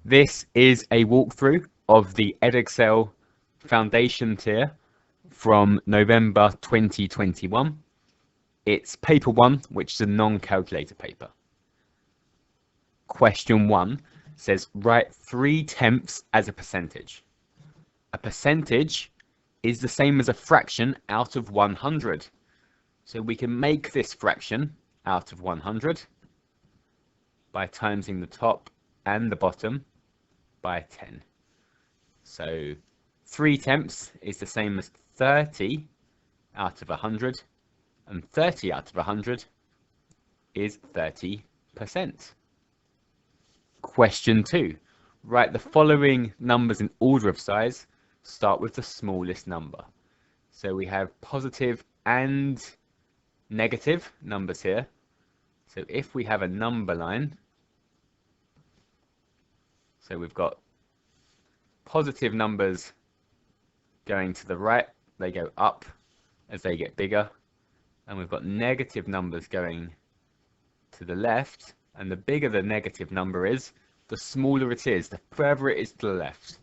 This is a walkthrough of the Edexcel Foundation tier from November 2021. It's paper 1, which is a non-calculator paper. Question 1 says, write 3/10 as a percentage. A percentage is the same as a fraction out of 100. So we can make this fraction out of 100 by timesing the top and the bottom by 10. So 3/10 is the same as 30 out of 100, and 30 out of 100 is 30%. Question 2. Write the following numbers in order of size. Start with the smallest number. So we have positive and negative numbers here. So if we have a number line, so we've got positive numbers going to the right, they go up as they get bigger, and we've got negative numbers going to the left, and the bigger the negative number is, the smaller it is, the further it is to the left.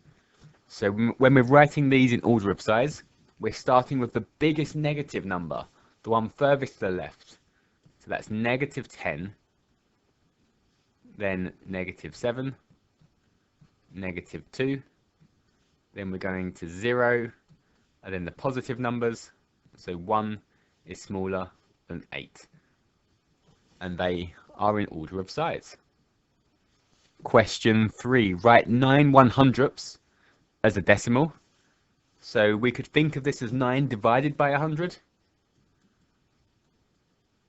So when we're writing these in order of size, we're starting with the biggest negative number, the one furthest to the left. So that's -10, then -7, -2, then we're going to 0, and then the positive numbers, so 1 is smaller than 8, and they are in order of size. Question 3, write 9/100ths as a decimal. So we could think of this as 9 divided by 100.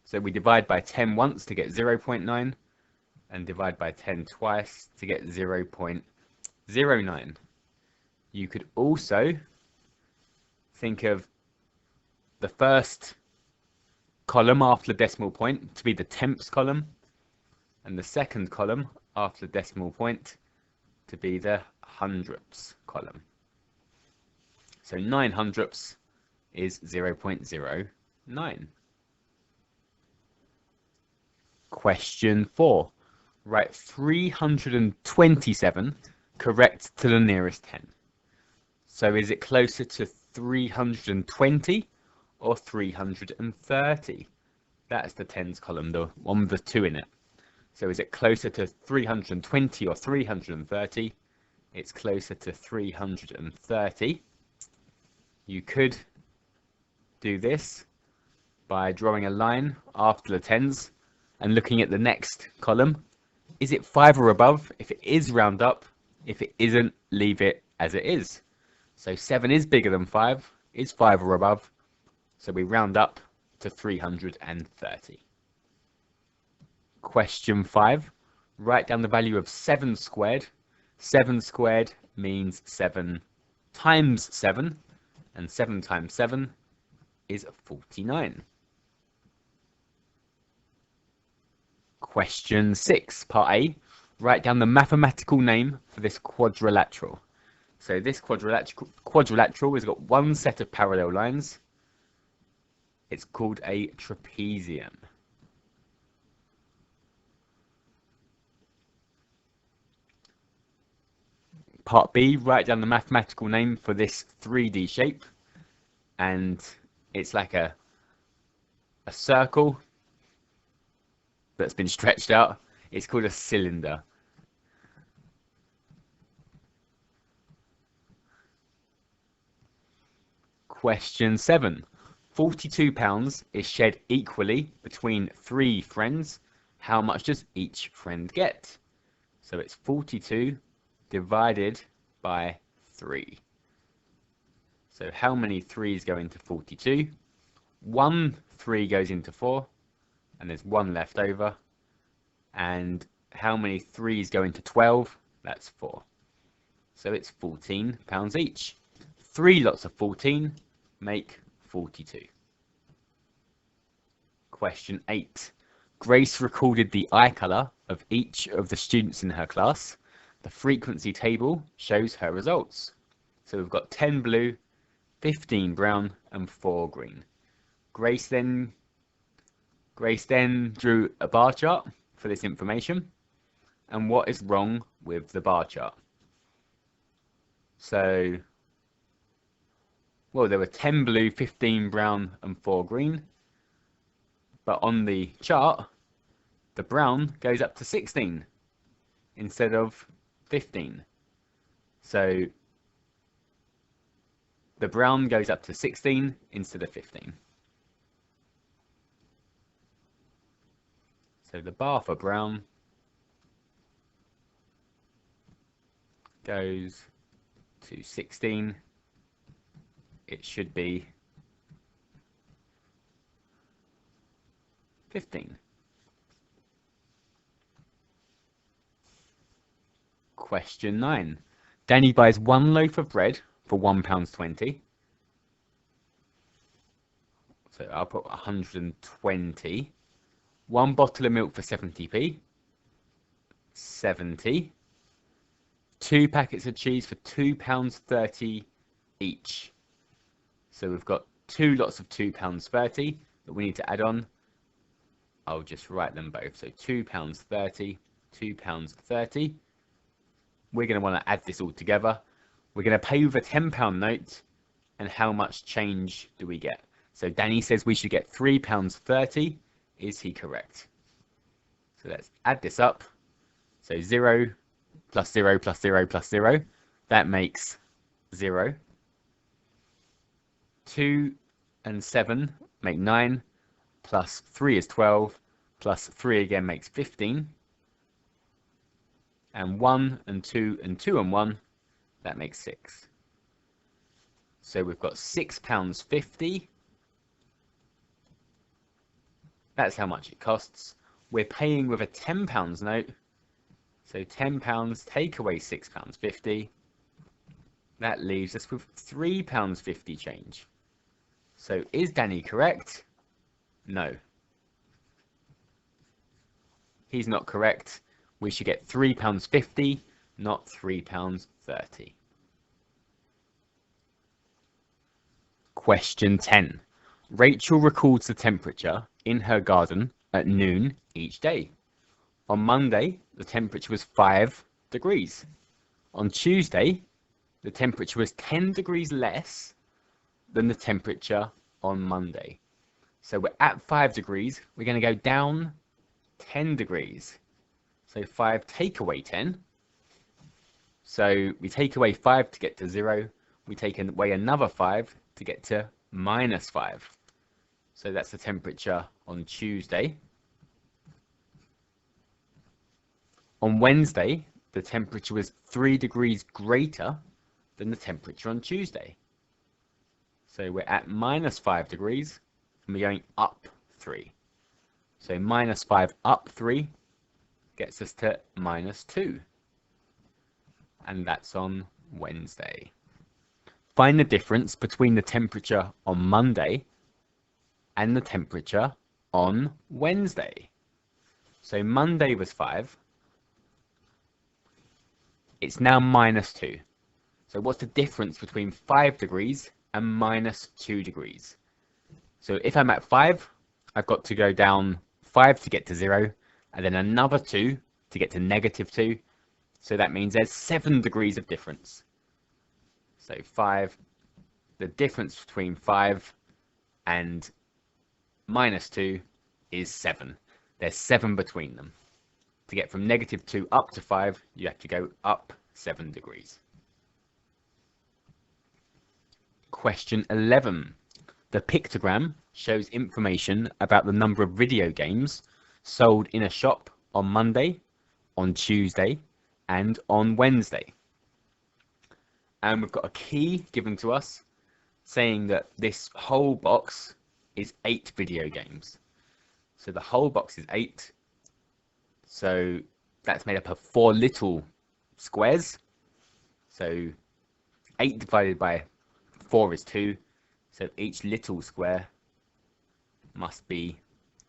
So we divide by 10 once to get 0.9, and divide by 10 twice to get 0.09. You could also think of the first column after the decimal point to be the tenths column, and the second column after the decimal point to be the hundredths column. So 9/100ths is 0.09. Question 4. Write 327 correct to the nearest 10. So is it closer to 320 or 330? That's the tens column, the one with the 2 in it. So is it closer to 320 or 330? It's closer to 330. You could do this by drawing a line after the tens and looking at the next column. Is it 5 or above? If it is, round up. If it isn't, leave it as it is. So 7 is bigger than 5, is 5 or above, so we round up to 330. Question 5, write down the value of 7 squared. 7 squared means 7 times 7, and 7 times 7 is 49. Question 6, part A, write down the mathematical name for this quadrilateral. So this quadrilateral has got one set of parallel lines. It's called a trapezium. Part B, write down the mathematical name for this 3D shape, and it's like a circle that's been stretched out. It's called a cylinder. Question 7. 42 pounds is shared equally between 3 friends. How much does each friend get? So it's 42 divided by 3. So how many 3's go into 42? 1 3 goes into 4, and there's 1 left over. And how many 3's go into 12? That's 4. So it's 14 pounds each. 3 lots of 14 make 42. Question 8. Grace recorded the eye colour of each of the students in her class. The frequency table shows her results. So we've got 10 blue, 15 brown, and 4 green. Grace then drew a bar chart for this information. and what is wrong with the bar chart. So, well, there were 10 blue, 15 brown, and 4 green. But on the chart, the brown goes up to 16 instead of 15. So the brown goes up to 16 instead of 15. So the bar for brown goes to 16. It should be 15. Question 9. Danny buys 1 loaf of bread for £1.20. So I'll put 120. 1 bottle of milk for 70p. 70. 2 packets of cheese for £2.30 each. So we've got 2 lots of £2.30 that we need to add on. I'll just write them both. So £2.30, £2.30. We're going to want to add this all together. We're going to pay with a £10 note, and how much change do we get? So Danny says we should get £3.30. Is he correct? So let's add this up. So 0 plus 0 plus 0 plus 0. That makes 0. 2 and 7 make 9. Plus 3 is 12. Plus 3 again makes 15. And 1 and 2 and 2 and 1, that makes 6. So we've got £6.50. That's how much it costs. We're paying with a £10 note. So £10 take away £6.50. That leaves us with £3.50 change. So is Danny correct? No. He's not correct. We should get £3.50, not £3.30. Question 10. Rachel records the temperature in her garden at noon each day. On Monday, the temperature was 5 degrees. On Tuesday, the temperature was 10 degrees less than the temperature on Monday. So we're at 5 degrees. We're going to go down 10 degrees. So 5 take away 10. So we take away 5 to get to 0. We take away another 5 to get to minus 5. So that's the temperature on Tuesday. On Wednesday, the temperature was 3 degrees greater than the temperature on Tuesday. So we're at minus 5 degrees, and we're going up 3. So minus 5 up 3 gets us to minus 2. And that's on Wednesday. Find the difference between the temperature on Monday and the temperature on Wednesday. So Monday was 5. It's now minus 2. So what's the difference between 5 degrees and minus 2 degrees? So if I'm at 5, I've got to go down 5 to get to 0, and then another 2 to get to negative 2. So that means there's 7 degrees of difference. So 5, the difference between 5 and minus 2 is 7. There's 7 between them. To get from negative 2 up to 5, you have to go up 7 degrees. Question 11. The pictogram shows information about the number of video games sold in a shop on Monday, on Tuesday, and on Wednesday. And we've got a key given to us saying that this whole box is 8 video games. So the whole box is 8. So that's made up of 4 little squares. So 8 divided by 4 is 2. So each little square must be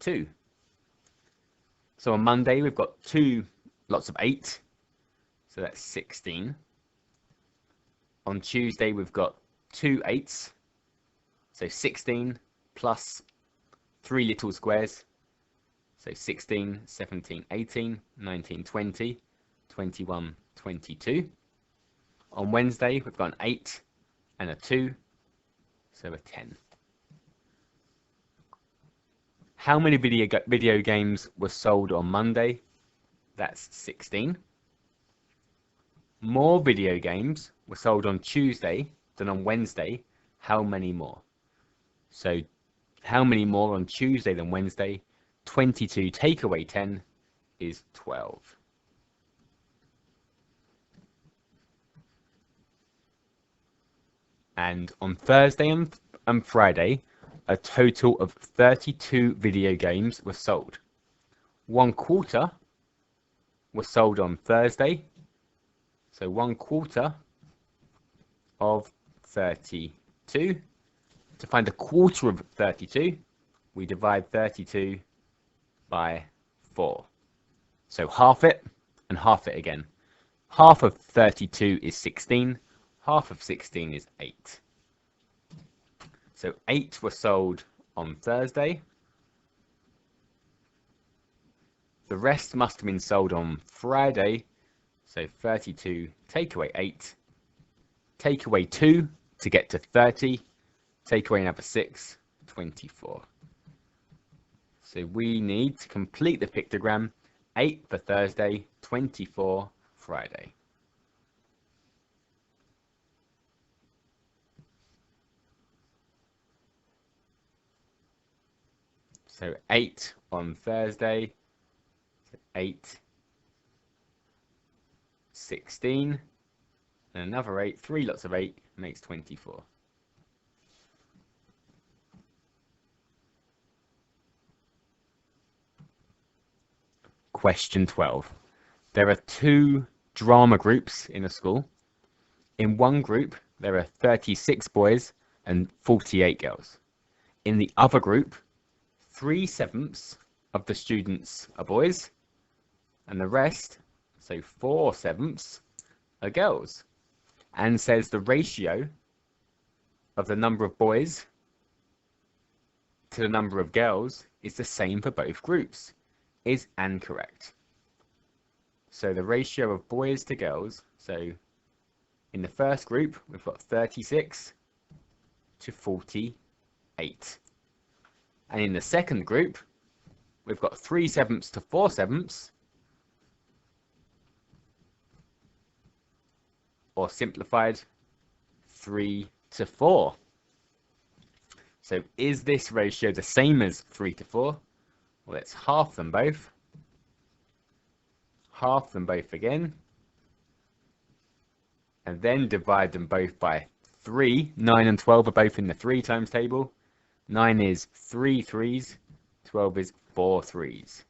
2. So on Monday we've got 2 lots of 8. So that's 16. On Tuesday we've got 2 8s. So 16 plus 3 little squares. So 16, 17, 18, 19, 20. 21, 22. On Wednesday, we've got an 8 and a 2, so a 10. How many video games were sold on Monday? That's 16. More video games were sold on Tuesday than on Wednesday. How many more? So how many more on Tuesday than Wednesday? 22 take away 10 is 12. And on Thursday and Friday, a total of 32 video games were sold. 1/4 was sold on Thursday. So 1/4 of 32. To find a quarter of 32, we divide 32 by 4. So half it and half it again. Half of 32 is 16. Half of 16 is 8. So 8 were sold on Thursday. The rest must have been sold on Friday. So 32 take away 8. Take away 2 to get to 30. Take away another 6, 24. So we need to complete the pictogram. 8 for Thursday, 24 Friday. So 8 on Thursday, 8, 16, and another 8, 3 lots of 8 makes 24. Question 12. There are 2 drama groups in a school. In one group, there are 36 boys and 48 girls. In the other group, 3/7 of the students are boys, and the rest, so 4/7, are girls. And says the ratio of the number of boys to the number of girls is the same for both groups. Is incorrect. So the ratio of boys to girls, so in the first group, we've got 36 to 48. And in the second group, we've got 3/7 to 4/7, or simplified, 3 to 4. So is this ratio the same as 3 to 4? Well, let's half them both. Half them both again. And then divide them both by 3. 9 and 12 are both in the 3 times table. 9 is 3 3s. 12 is 4 3s.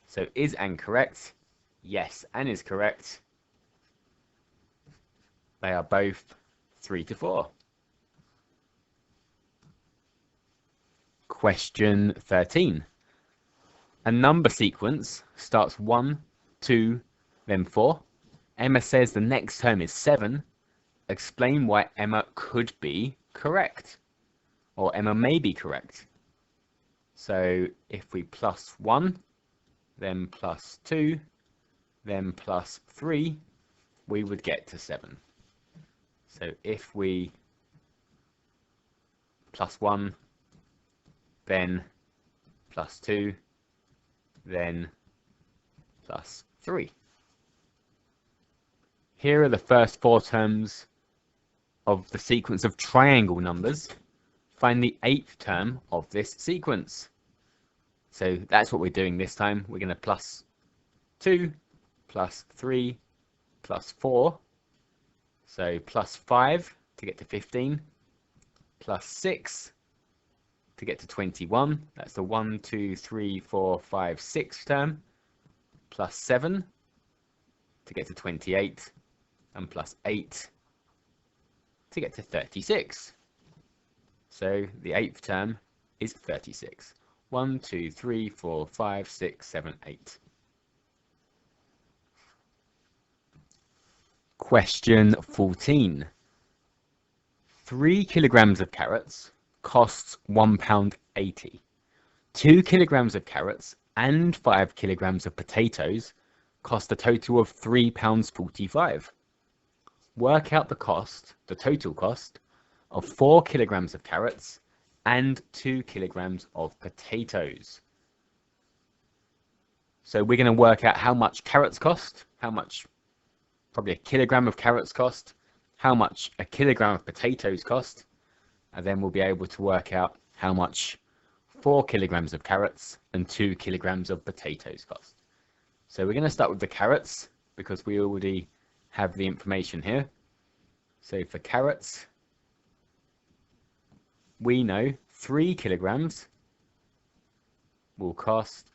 So is and correct? Yes, and is correct. They are both 3 to 4. Question 13. A number sequence starts 1, 2, then 4. Emma says the next term is 7. Explain why Emma could be correct, or Emma may be correct. So if we plus 1, then plus 2, then plus 3, we would get to 7. So if we plus 1, then plus 2, then plus 3. Here are the first 4 terms of the sequence of triangle numbers. Find the 8th term of this sequence. So that's what we're doing this time. We're going to plus 2, plus 3, plus 4. So plus 5 to get to 15, plus 6 to get to 21. That's the 1, 2, 3, 4, 5, 6 term. Plus 7 to get to 28, and plus 8 to get to 36. So the 8th term is 36. 1, 2, 3, 4, 5, 6, 7, 8. Question 14. 3 kilograms of carrots costs £1.80. 2 kilograms of carrots and 5 kilograms of potatoes cost a total of £3.45. Work out the total cost of 4 kilograms of carrots and 2 kilograms of potatoes. So we're going to work out how much carrots cost, how much probably a kilogram of carrots cost, how much a kilogram of potatoes cost, and then we'll be able to work out how much 4 kilograms of carrots and 2 kilograms of potatoes cost. So we're going to start with the carrots because we already have the information here. So for carrots, we know 3 kilograms will cost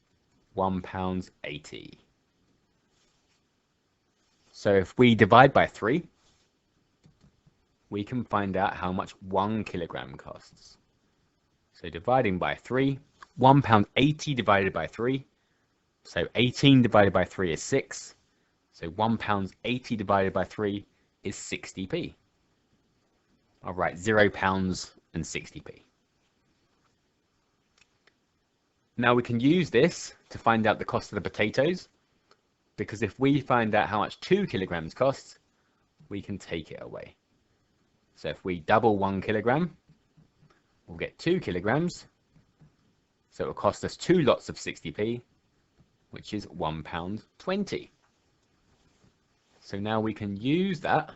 £1.80. So if we divide by 3, we can find out how much 1 kilogram costs. So dividing by 3, £1.80 divided by 3. So 18 divided by 3 is 6. So £1.80 divided by 3 is 60p. All right, £0.60. Now we can use this to find out the cost of the potatoes, because if we find out how much 2 kilograms costs, we can take it away. So if we double 1 kilogram, we'll get 2 kilograms. So it will cost us 2 lots of 60p, which is £1.20. So now we can use that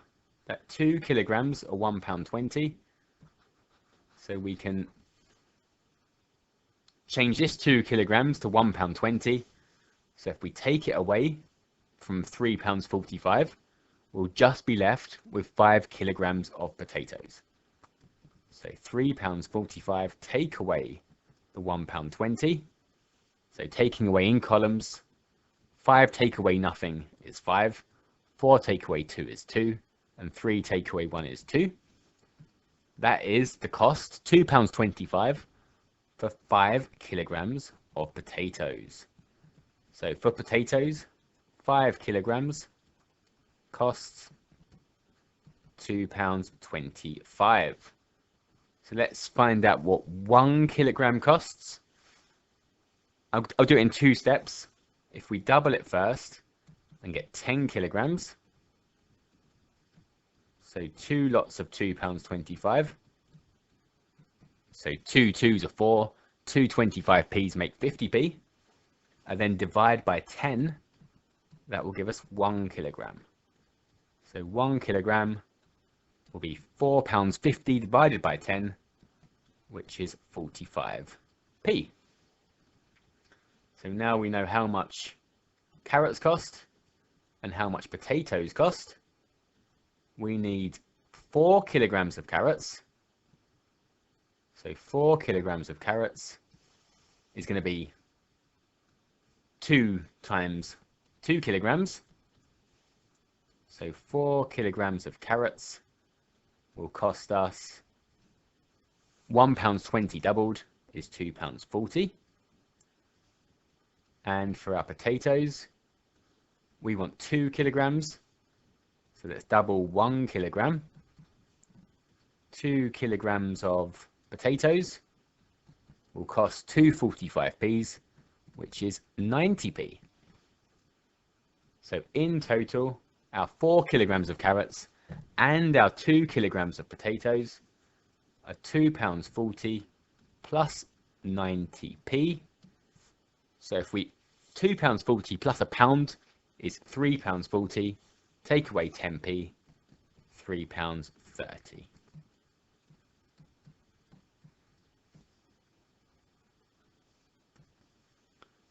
2 kilograms are £1.20. So we can change this 2 kilograms to £1.20. So if we take it away from £3.45, we'll just be left with 5 kilograms of potatoes. So £3.45 take away the £1.20. So taking away in columns, 5 take away nothing is 5, 4 take away 2 is 2, and 3 take away 1 is 2. That is the cost, £2.25 for 5 kilograms of potatoes. So for potatoes, 5 kilograms costs £2.25. So let's find out what 1 kilogram costs. I'll do it in 2 steps. If we double it first and get 10 kilograms, so 2 lots of £2.25. So 2 2s are 4, 2 25p's make 50p, and then divide by 10, that will give us 1 kilogram. So 1 kilogram will be £4.50 divided by 10, which is 45p. So now we know how much carrots cost and how much potatoes cost. We need 4 kilograms of carrots. So 4 kilograms of carrots is going to be 2 times 2 kilograms. So 4 kilograms of carrots will cost us £1.20 doubled is £2.40. And for our potatoes, we want 2 kilograms. So let's double 1 kilogram. 2 kilograms of potatoes will cost 2.45p's, which is 90p. So in total, our 4 kilograms of carrots and our 2 kilograms of potatoes are £2.40 plus 90p. So if we £2.40 plus a pound is £3.40. Take away 10p, £3.30.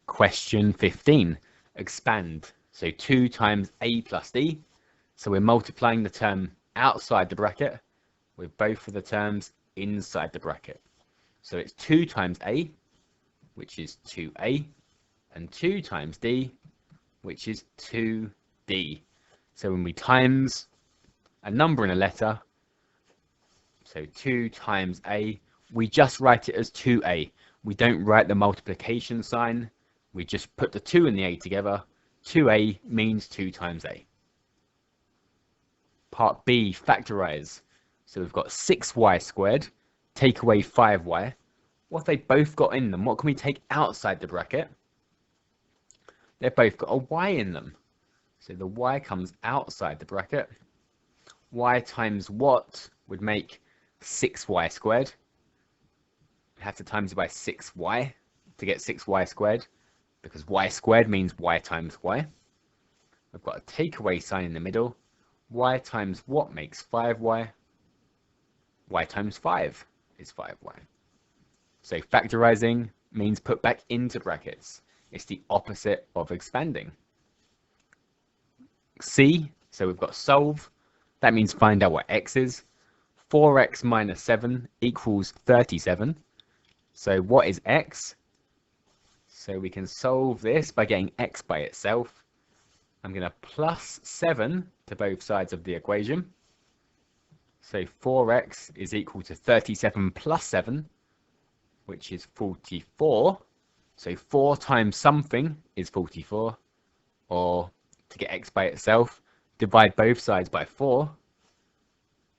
Question 15. Expand. So 2 times a plus d. So we're multiplying the term outside the bracket with both of the terms inside the bracket. So it's 2 times a, which is 2a, and 2 times d, which is 2d. So when we times a number and a letter, so 2 times a, we just write it as 2a. We don't write the multiplication sign. We just put the 2 and the a together. 2a means 2 times a. Part B, factorize. So we've got 6y squared, take away 5y. What have they both got in them? What can we take outside the bracket? They've both got a y in them. So the y comes outside the bracket. Y times what would make 6y squared. We have to times it by 6y to get 6y squared, because y squared means y times y. We've got a takeaway sign in the middle. Y times what makes 5y. Y times 5 is 5y. So factorizing means put back into brackets. It's the opposite of expanding. C, so we've got solve. That means find out what x is. 4x minus 7 equals 37. So what is x? So we can solve this by getting x by itself. I'm going to plus 7 to both sides of the equation. So 4x is equal to 37 plus 7, which is 44. So 4 times something is 44. Or to get x by itself, divide both sides by 4.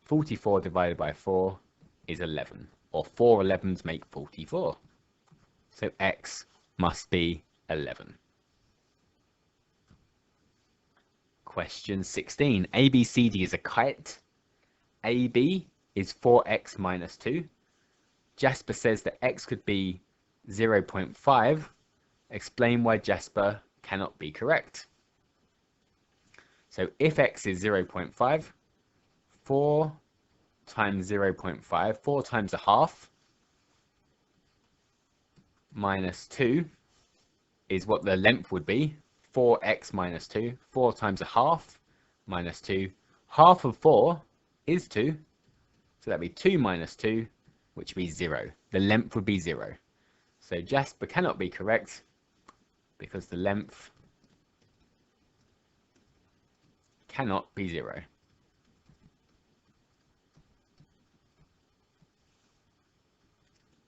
44 divided by 4 is 11. Or 4 11s make 44. So x must be 11. Question 16. ABCD is a kite. AB is 4x minus 2. Jasper says that x could be 0.5. Explain why Jasper cannot be correct. So if x is 0.5, 4 times 0.5, 4 times a half, minus 2 is what the length would be. 4x minus 2. 4 times a half, minus 2. Half of 4 is 2. So that'd be 2 minus 2, which would be 0. The length would be 0. So Jasper cannot be correct because the length cannot be 0.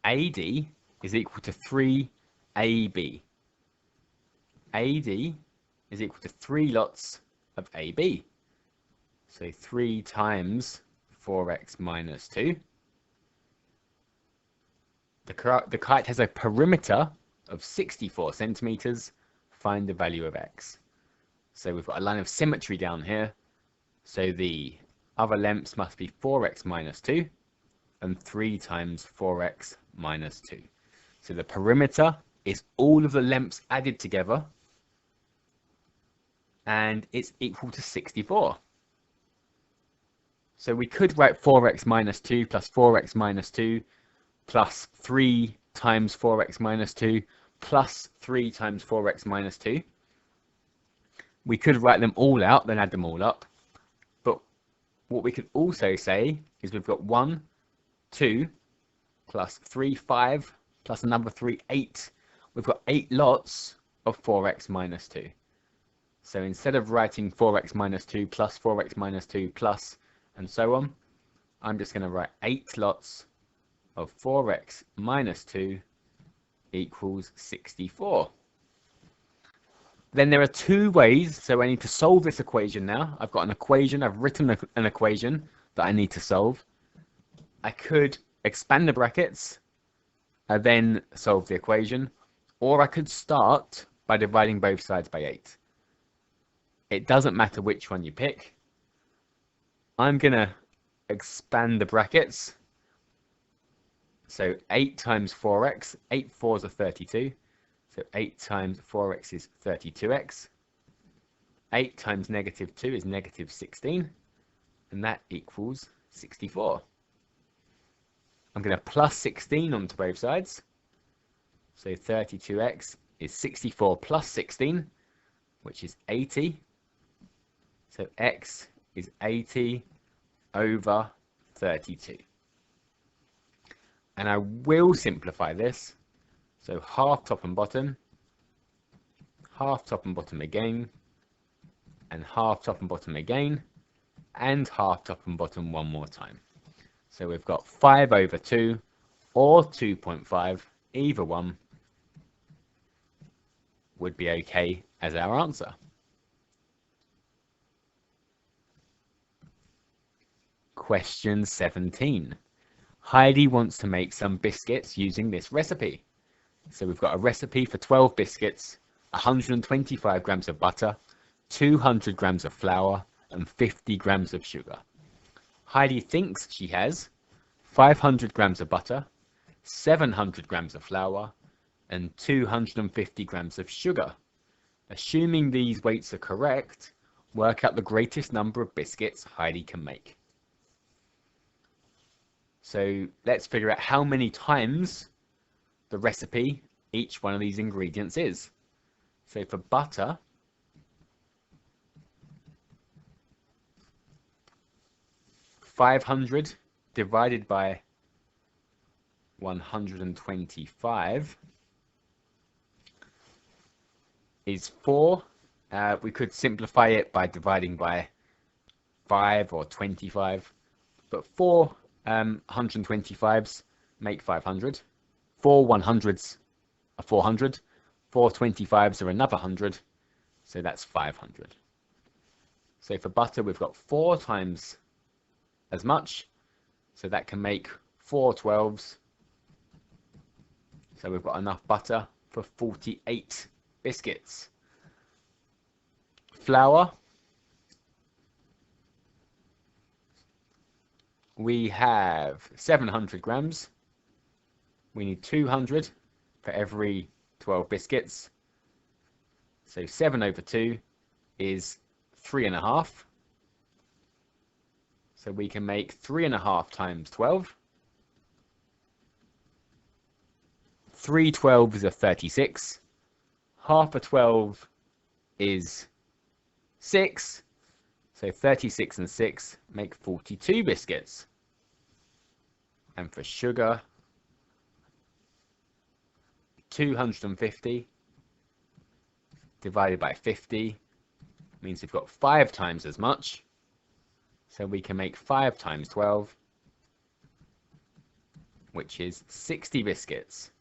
AD is equal to 3AB. AD is equal to 3 lots of AB. So 3 times 4x minus 2. The kite has a perimeter of 64 centimeters. Find the value of x. So we've got a line of symmetry down here. So the other lengths must be 4x minus 2 and 3 times 4x minus 2. So the perimeter is all of the lengths added together, and it's equal to 64. So we could write 4x minus 2 plus 4x minus 2 plus 3 times 4x minus 2 plus 3 times 4x minus 2. We could write them all out, then add them all up. But what we could also say is we've got 1, 2, plus 3, 5, plus another 3, 8. We've got 8 lots of 4x minus 2. So instead of writing 4x minus 2 plus 4x minus 2 plus and so on, I'm just going to write 8 lots of 4x minus 2 equals 64. Then there are 2 ways, so I need to solve this equation now. I've got an equation, I've written an equation that I need to solve. I could expand the brackets and then solve the equation, or I could start by dividing both sides by 8. It doesn't matter which one you pick. I'm going to expand the brackets. So 8 times 4x, 8 fours are 32. So 8 times 4x is 32x. 8 times negative 2 is negative 16. And that equals 64. I'm going to plus 16 onto both sides. So 32x is 64 plus 16, which is 80. So x is 80 over 32. And I will simplify this. So half top and bottom again, and half top and bottom again, and half top and bottom one more time. So we've got 5 over 2 or 2.5, either one would be okay as our answer. Question 17. Heidi wants to make some biscuits using this recipe. So we've got a recipe for 12 biscuits, 125 grams of butter, 200 grams of flour, and 50 grams of sugar. Heidi thinks she has 500 grams of butter, 700 grams of flour, and 250 grams of sugar. Assuming these weights are correct, work out the greatest number of biscuits Heidi can make. So let's figure out how many times the recipe each one of these ingredients is. So for butter, (500) divided by 125 is 4. We could simplify it by dividing by 5 or 25, but 4 125s make 500. 4 100s are 400. 4 25s are another 100, so that's 500. So for butter, we've got 4 times as much, so that can make 4 12s. So we've got enough butter for 48 biscuits. Flour, we have 700 grams. We need 200 for every 12 biscuits. So 7 over 2 is 3.5. So we can make 3.5 times 12. 3 12s are 36. Half a 12 is 6. So 36 and 6 make 42 biscuits. And for sugar, 250 divided by 50 means we've got 5 times as much. So we can make 5 times 12, which is 60 biscuits.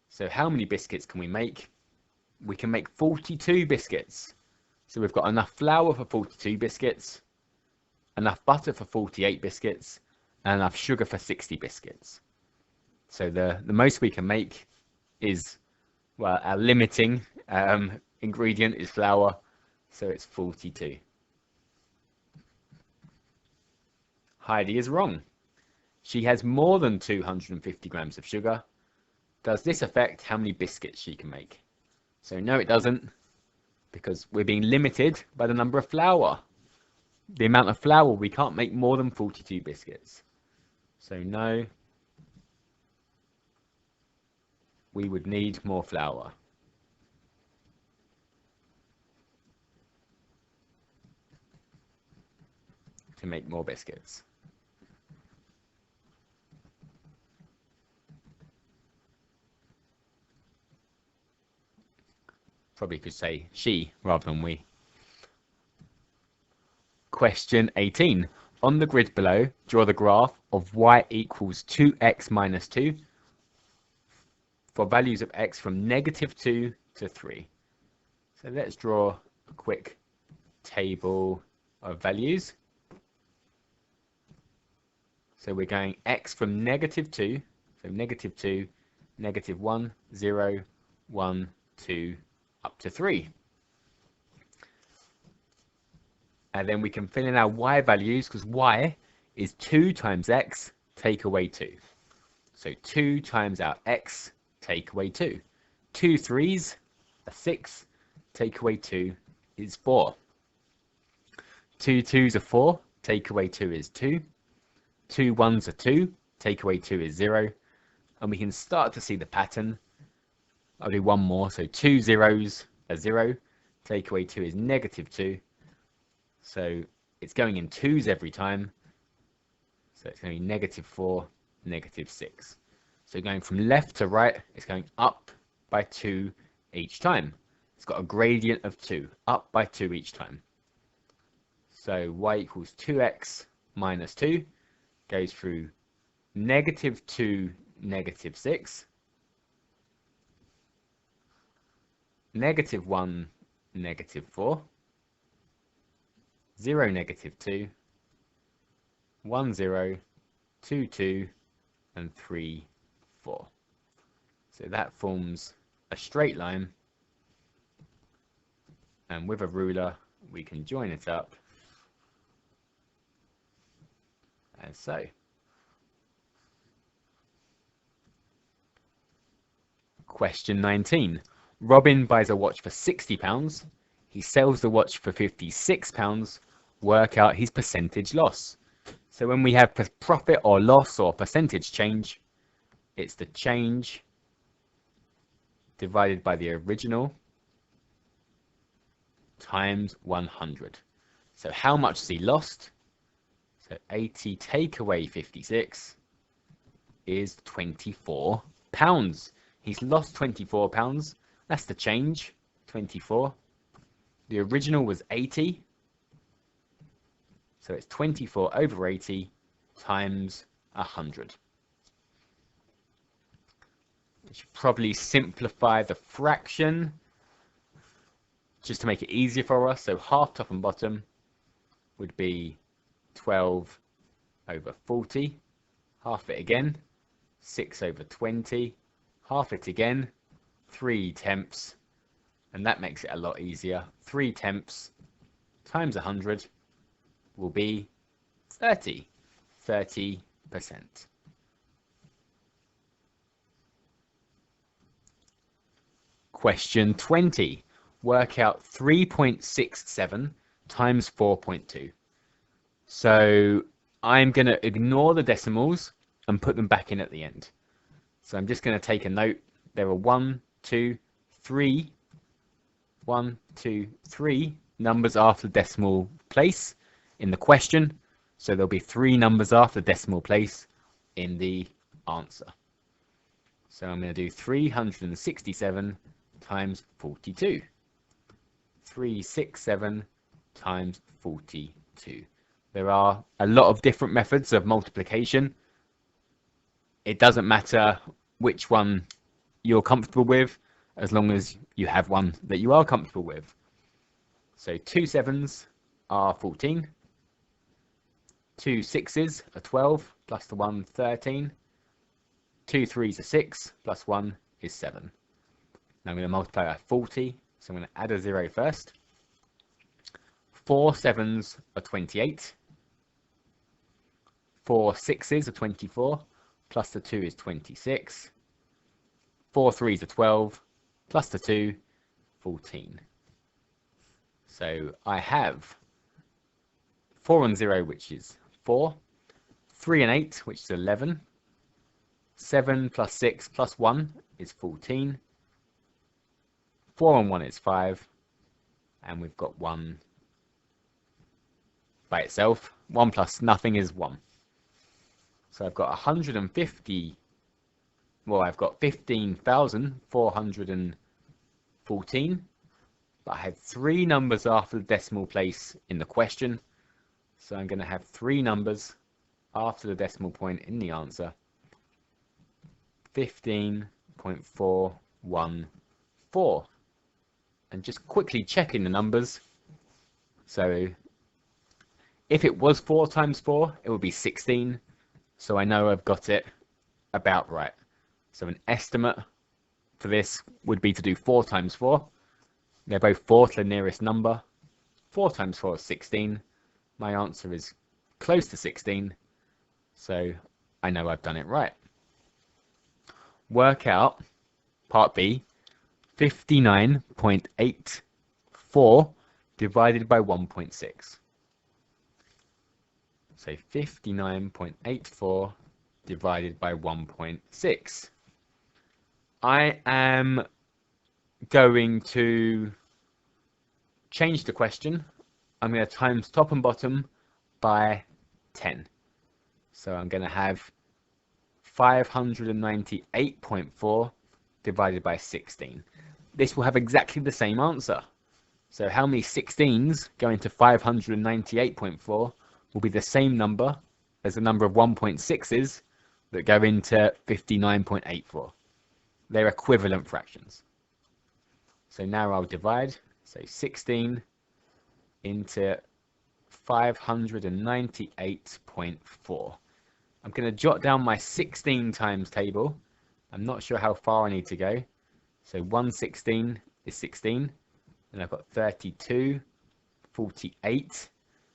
So how many biscuits can we make? We can make 42 biscuits. So we've got enough flour for 42 biscuits, enough butter for 48 biscuits, and enough sugar for 60 biscuits. So the most we can make is, well, our limiting ingredient is flour, so it's 42. Heidi is wrong. She has more than 250 grams of sugar. Does this affect how many biscuits she can make? So no, it doesn't, because we're being limited by the number of flour. The amount of flour, we can't make more than 42 biscuits. So no, we would need more flour to make more biscuits. Probably could say she rather than we. Question 18. On the grid below, draw the graph of y equals 2x minus 2 for values of x from -2 to 3. So let's draw a quick table of values. So we're going x from -2, so -2, -1, 0, 1, 2, up to 3. And then we can fill in our y values, because y is 2 times x, take away 2. So 2 times our x, take away 2. 2 3s are 6, take away 2 is 4. 2 2s are 4, take away 2 is 2. 2 1s are 2, take away 2 is 0. And we can start to see the pattern. I'll do one more. So 2 0s are 0, take away 2 is -2. So it's going in 2s every time. So it's going to be -4, -6. So going from left to right, it's going up by 2 each time. It's got a gradient of 2, up by 2 each time. So y equals 2x minus 2 goes through -2, -6, -1, -4, 0, -2, 1 0, 2 2, and 3 4. So that forms a straight line and with a ruler we can join it up as so. Question 19. Robin buys a watch for £60. He sells the watch for £56. Work out his percentage loss. So when we have profit or loss or percentage change, it's the change divided by the original times 100. So how much has he lost? So 80 take away 56 is £24. He's lost £24. That's the change, 24. The original was 80. So it's 24 over 80 times 100. We should probably simplify the fraction just to make it easier for us. So half top and bottom would be 12 over 40. Half it again, 6 over 20. Half it again, 3/10. And that makes it a lot easier. 3/10 times 100 will be 30%. Question 20. Work out 3.67 times 4.2. So I'm going to ignore the decimals and put them back in at the end. So I'm just going to take a note. There are 1, 2, 3 numbers after the decimal place in the question. So there'll be 3 numbers after the decimal place in the answer. So I'm going to do 367 times 42. 367 times 42. There are a lot of different methods of multiplication. It doesn't matter which one you're comfortable with, as long as you have one that you are comfortable with. So 2 7s are 14. 2 6s are 12, plus the 1, 13. 2 3s are 6, plus 1 is 7. Now I'm going to multiply by 40, so I'm going to add a 0 first. 4 7s are 28. 4 6s are 24, plus the 2 is 26. 4 3s are 12, plus the 2, 14. So I have 4 and 0, which is 4. 3 and 8, which is 11. 7 plus 6 plus 1 is 14. 4 and 1 is 5. And we've got 1 by itself. 1 plus nothing is 1. So I've got 150. Well, I've got 15,414. But I had 3 numbers after the decimal place in the question. So I'm going to have 3 numbers after the decimal point in the answer. 15.414. And just quickly checking the numbers. So if it was 4 times 4, it would be 16. So I know I've got it about right. So an estimate for this would be to do 4 times 4. They're both 4 to the nearest number. 4 times 4 is 16. My answer is close to 16. So I know I've done it right. Work out, part B, 59.84 divided by 1.6. So 59.84 divided by 1.6. I am going to change the question. I'm going to times top and bottom by 10. So I'm going to have 598.4 divided by 16. This will have exactly the same answer. So how many 16s go into 598.4 will be the same number as the number of 1.6s that go into 59.84. They're equivalent fractions. So now I'll divide. So 16 into 598.4. I'm going to jot down my 16 times table. I'm not sure how far I need to go. So 1/16 is 16. and I've got 32, 48.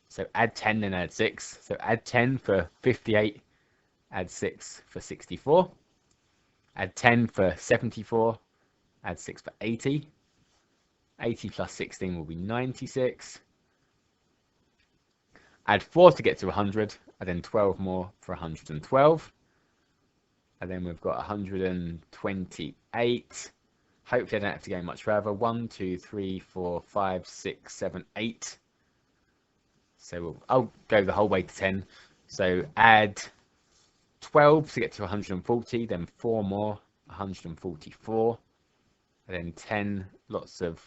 So add 10 and add 6. So add 10 for 58, add 6 for 64. Add 10 for 74, add 6 for 80. 80 plus 16 will be 96. Add 4 to get to 100, and then 12 more for 112. And then we've got 128. Hopefully I don't have to go much further. 1, 2, 3, 4, 5, 6, 7, 8. So I'll go the whole way to 10. So add 12 to get to 140, then 4 more, 144. And then 10, lots of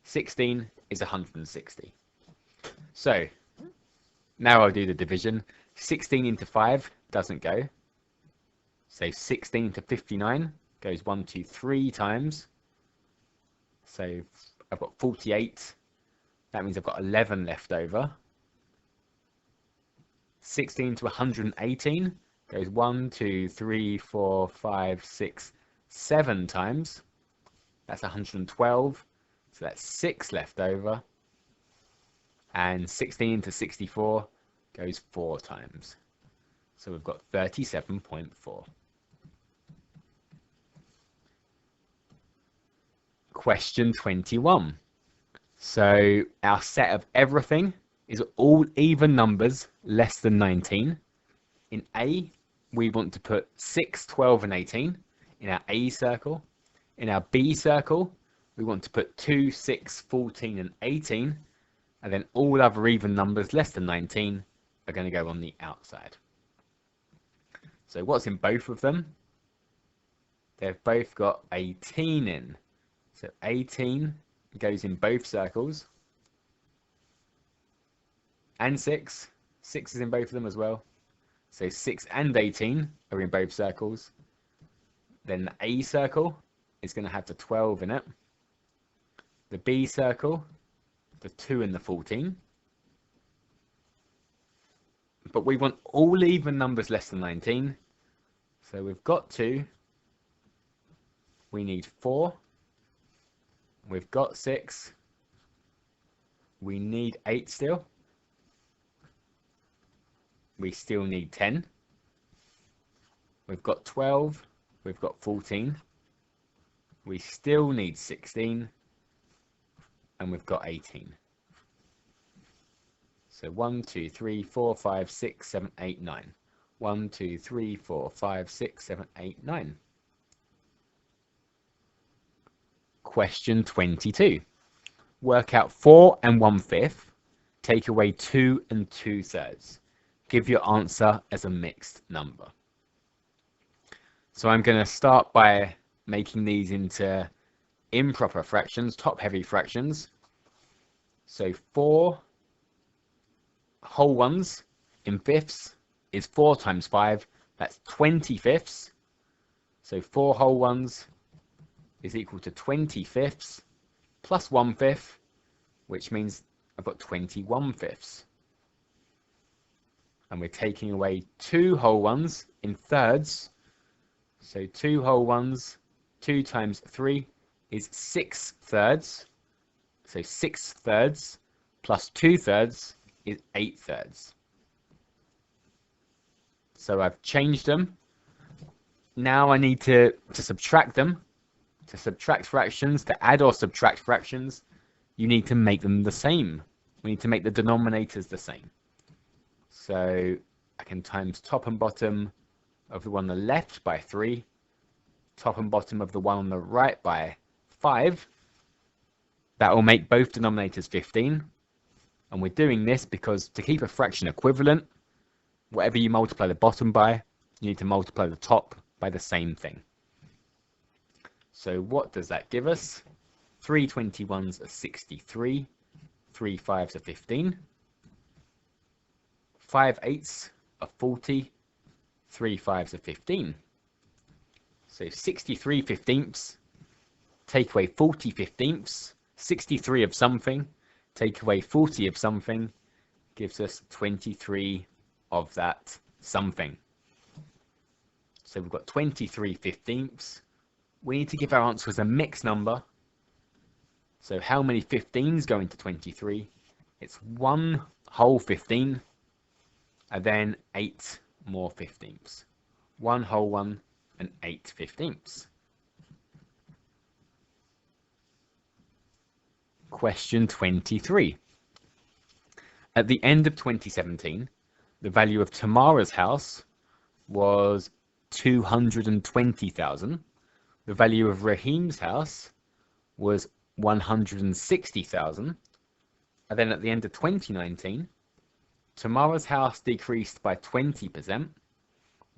16 is 160. So now I'll do the division. 16 into 5 doesn't go. So 16 to 59 goes 1, 2, 3 times. So I've got 48. That means I've got 11 left over. 16 to 118 goes 1, 2, 3, 4, 5, 6, 7 times. That's 112. So that's 6 left over. And 16 to 64 goes 4 times. So we've got 37.4. Question 21. So our set of everything is all even numbers less than 19. In A, we want to put 6, 12, and 18 in our A circle. In our B circle, we want to put 2, 6, 14, and 18. And then all other even numbers less than 19 are going to go on the outside. So what's in both of them? They've both got 18 in. So 18 goes in both circles. And 6. 6 is in both of them as well. So 6 and 18 are in both circles. Then the A circle is going to have the 12 in it. The B circle, the 2 and the 14. But we want all even numbers less than 19. So we've got 2. We need 4. We've got 6. We need 8 still. We still need 10. We've got 12. We've got 14. We still need 16. And we've got 18. So 1, 2, 3, 4, 5, 6, 7, 8, 9. 1, 2, 3, 4, 5, 6, 7, 8, 9. Question 22. Work out 4 and 1/5. Take away 2 and 2/3. Give your answer as a mixed number. So I'm going to start by making these into improper fractions, top-heavy fractions. So 4 whole ones in fifths is 4 times 5. That's 20 fifths. So 4 whole ones is equal to 20 fifths plus 1/5, which means I've got 21 fifths. And we're taking away 2 whole ones in thirds. So 2 whole ones, 2 times 3 is 6 thirds. So 6 thirds plus 2 thirds is 8 thirds. So I've changed them. Now I need to subtract them. To subtract fractions, to add or subtract fractions, you need to make them the same. We need to make the denominators the same. So I can times top and bottom of the one on the left by 3, top and bottom of the one on the right by 5. That will make both denominators 15. And we're doing this because to keep a fraction equivalent, whatever you multiply the bottom by, you need to multiply the top by the same thing. So what does that give us? 3 21s are 63, 3 5s are 15, 5 8s are 40, 3 5s are 15. So 63 15ths, take away 40 15ths, 63 of something, take away 40 of something, gives us 23 of that something. So we've got 23 15ths. We need to give our answer as a mixed number. So how many 15s go into 23? It's one whole 15 and then 8 more 15ths. One whole one and 8 15ths. Question 23. At the end of 2017, the value of Tamara's house was 220,000. The value of Raheem's house was 160,000. And then at the end of 2019, Tamara's house decreased by 20%.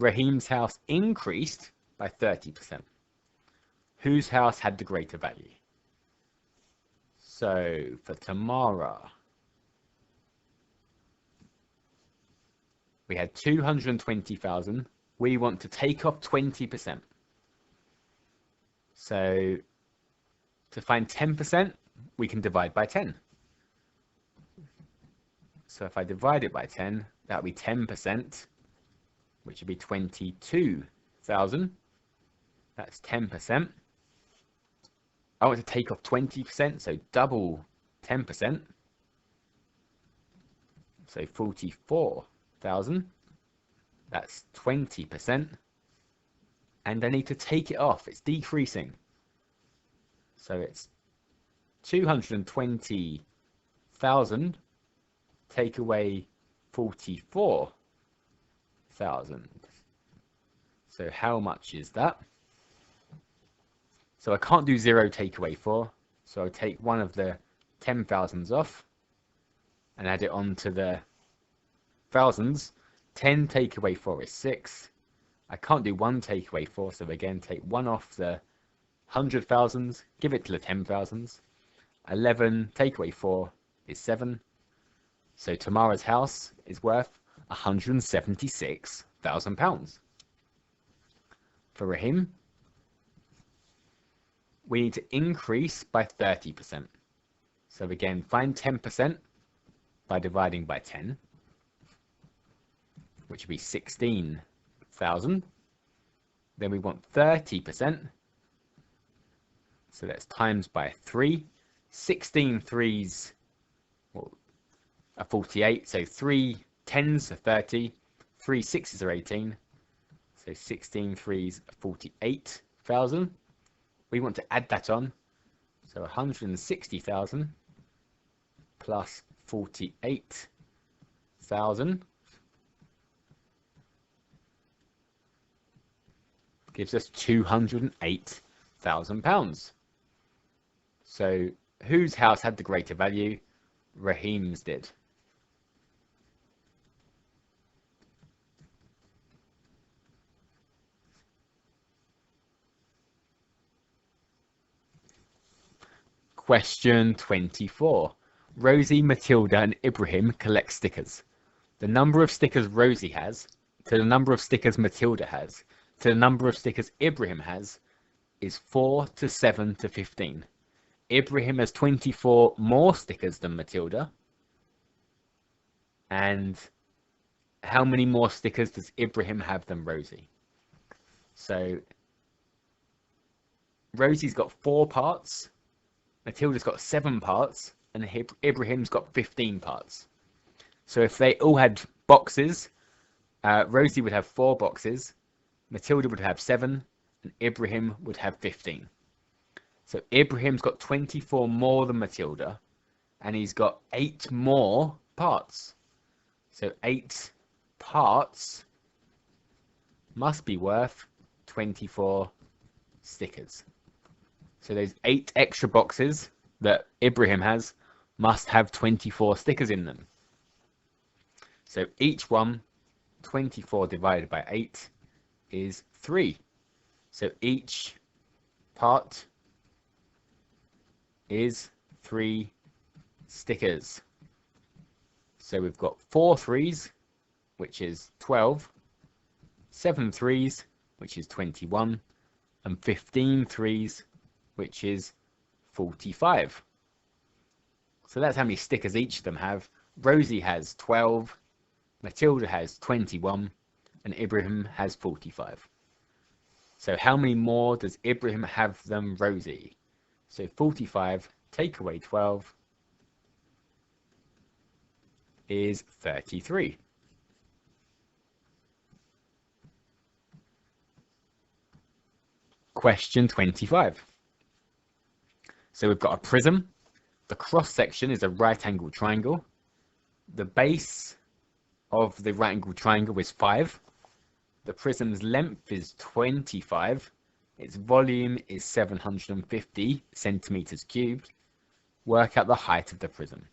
Raheem's house increased by 30%. Whose house had the greater value? So for Tamara, we had 220,000. We want to take off 20%. So to find 10%, we can divide by 10. So if I divide it by 10, that would be 10%, which would be 22,000. That's 10%. I want to take off 20%, so double 10%. So 44,000. That's 20%. And I need to take it off. It's decreasing. So it's 220,000. Take away 44,000. So how much is that? So I can't do 0 take away 4. So I'll take one of the 10,000s off and add it on to the thousands. 10 take away 4 is 6. I can't do 1 take away 4. So again, take 1 off the 100,000s, give it to the 10,000s. 11 take away 4 is 7. So Tamara's house is worth £176,000. For Raheem, we need to increase by 30%. So again, find 10% by dividing by 10, which would be 16,000. Then we want 30%. So that's times by 3. 16 threes are 48. So 3 10s are 30. 3 6s are 18. So 16 threes are 48,000. We want to add that on. So 160,000 plus 48,000 gives us £208,000. So whose house had the greater value? Raheem's did. Question 24. Rosie, Matilda and Ibrahim collect stickers. The number of stickers Rosie has to the number of stickers Matilda has to the number of stickers Ibrahim has is 4 to 7 to 15. Ibrahim has 24 more stickers than Matilda. And how many more stickers does Ibrahim have than Rosie? So Rosie's got 4 parts. Matilda's got 7 parts, and Ibrahim's got 15 parts. So if they all had boxes, Rosie would have 4 boxes, Matilda would have 7, and Ibrahim would have 15. So Ibrahim's got 24 more than Matilda, and he's got 8 more parts. So 8 parts must be worth 24 stickers. So those 8 extra boxes that Ibrahim has must have 24 stickers in them. So each one, 24 divided by 8 is 3. So each part is 3 stickers. So we've got 4 3s, which is 12, 7 3s, which is 21, and 15 3s, which is 45. So that's how many stickers each of them have. Rosie has 12, Matilda has 21, and Ibrahim has 45. So how many more does Ibrahim have than Rosie? So 45 take away 12 is 33. Question 25. So we've got a prism. The cross section is a right angled triangle. The base of the right angled triangle is 5. The prism's length is 25. Its volume is 750 centimeters cubed. Work out the height of the prism.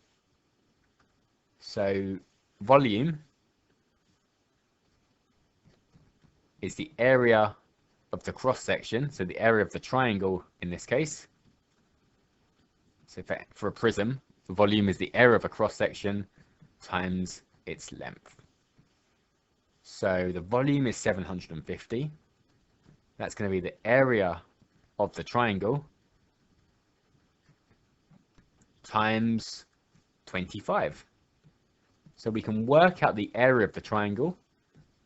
So volume is the area of the cross section, so the area of the triangle in this case. So for a prism, the volume is the area of a cross section times its length. So the volume is 750. That's going to be the area of the triangle times 25. So we can work out the area of the triangle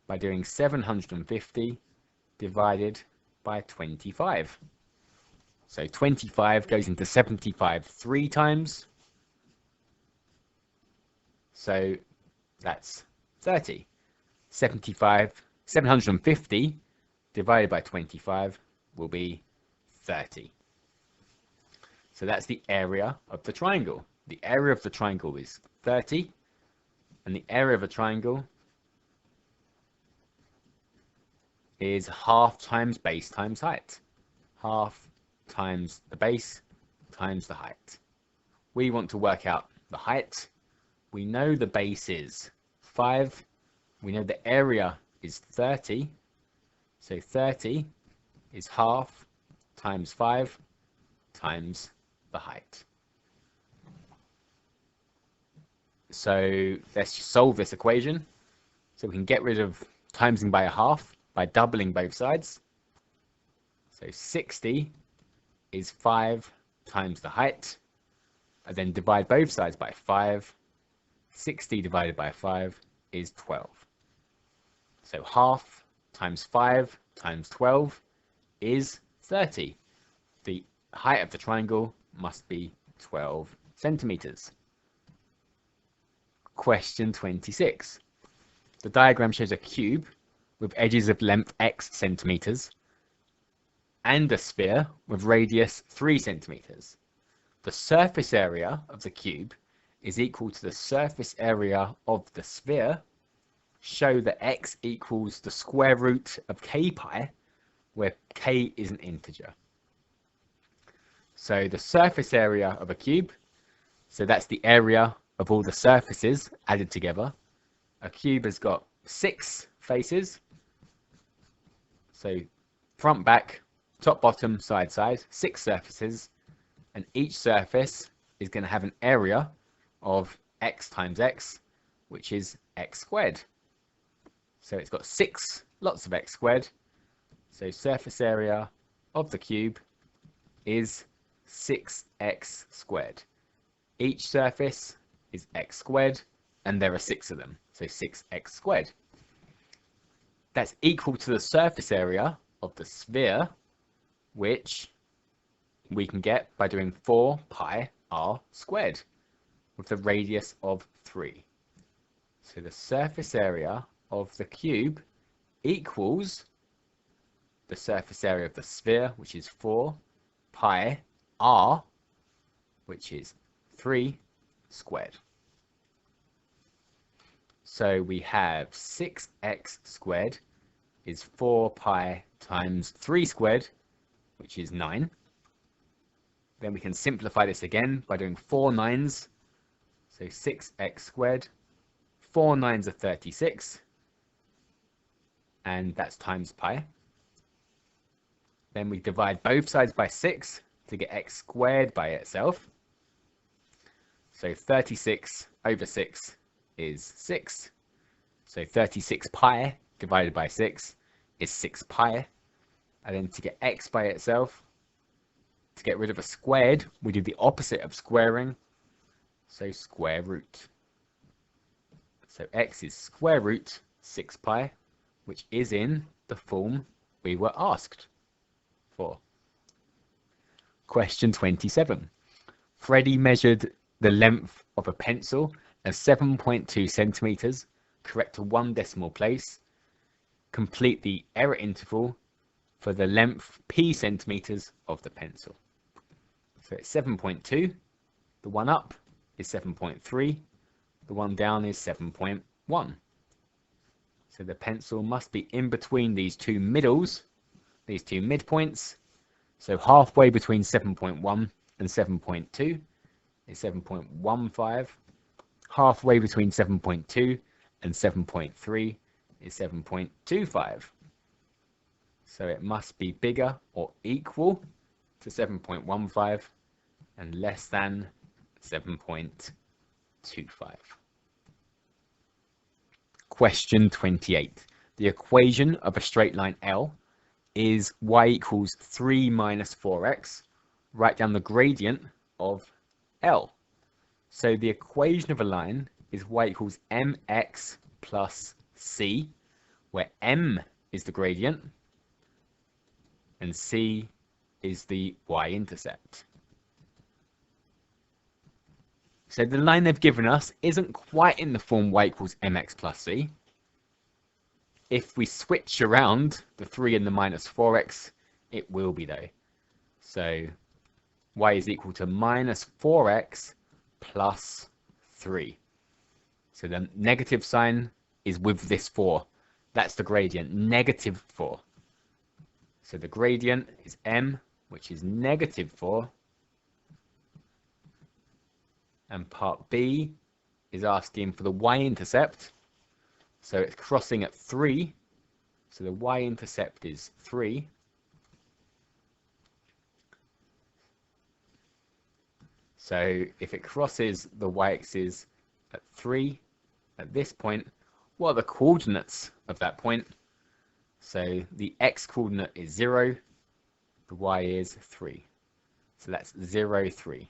by doing 750 divided by 25. So 25 goes into 75 3 times. So that's 30. 750 divided by 25 will be 30. So that's the area of the triangle. The area of the triangle is 30, and the area of a triangle is half times base times height. Half times the base times the height. We want to work out the height. We know the base is 5. We know the area is 30. So 30 is half times 5 times the height. So let's solve this equation. So we can get rid of timesing by a half by doubling both sides. So 60 is 5 times the height, and then divide both sides by 5. 60 divided by 5 is 12. So half times 5 times 12 is 30. The height of the triangle must be 12 centimeters. Question 26. The diagram shows a cube with edges of length x centimeters and a sphere with radius 3 centimeters. The surface area of the cube is equal to the surface area of the sphere. Show that x equals the square root of k pi, where k is an integer. So the surface area of a cube, so that's the area of all the surfaces added together. A cube has got 6 faces. So front, back, top, bottom, side, side, 6 surfaces, and each surface is going to have an area of x times x, which is x squared. So it's got 6 lots of x squared. So surface area of the cube is 6x squared. Each surface is x squared, and there are 6 of them, so 6x squared. That's equal to the surface area of the sphere, which we can get by doing 4 pi r squared with the radius of 3. So the surface area of the cube equals the surface area of the sphere, which is 4 pi r, which is 3 squared. So we have 6x squared is 4 pi times 3 squared, which is 9. Then we can simplify this again by doing 4 9s. So 6x squared, 4 9s are 36, and that's times pi. Then we divide both sides by 6 to get x squared by itself. So 36 over 6 is 6. So 36 pi divided by 6 is 6 pi. And then to get x by itself, to get rid of a squared, we do the opposite of squaring. So square root. So x is square root 6 pi, which is in the form we were asked for. Question 27. Freddie measured the length of a pencil as 7.2 centimeters. Correct to 1 decimal place. Complete the error interval for the length p centimeters of the pencil. So it's 7.2. The one up is 7.3. The one down is 7.1. So the pencil must be in between these two middles, these two midpoints. So halfway between 7.1 and 7.2 is 7.15. Halfway between 7.2 and 7.3 is 7.25. So it must be bigger or equal to 7.15 and less than 7.25. Question 28. The equation of a straight line L is y equals 3 minus 4x. Write down the gradient of L. So the equation of a line is y equals mx plus c, where m is the gradient and c is the y-intercept. So the line they've given us isn't quite in the form y equals mx plus c. If we switch around the 3 and the minus 4x, it will be though. So y is equal to minus 4x plus 3. So the negative sign is with this 4. That's the gradient, negative 4. So the gradient is m, which is negative 4. And part B is asking for the y-intercept. So it's crossing at 3. So the y-intercept is 3. So if it crosses the y-axis at 3 at this point, what are the coordinates of that point? So the x coordinate is 0. The y is 3. So that's 0, 3.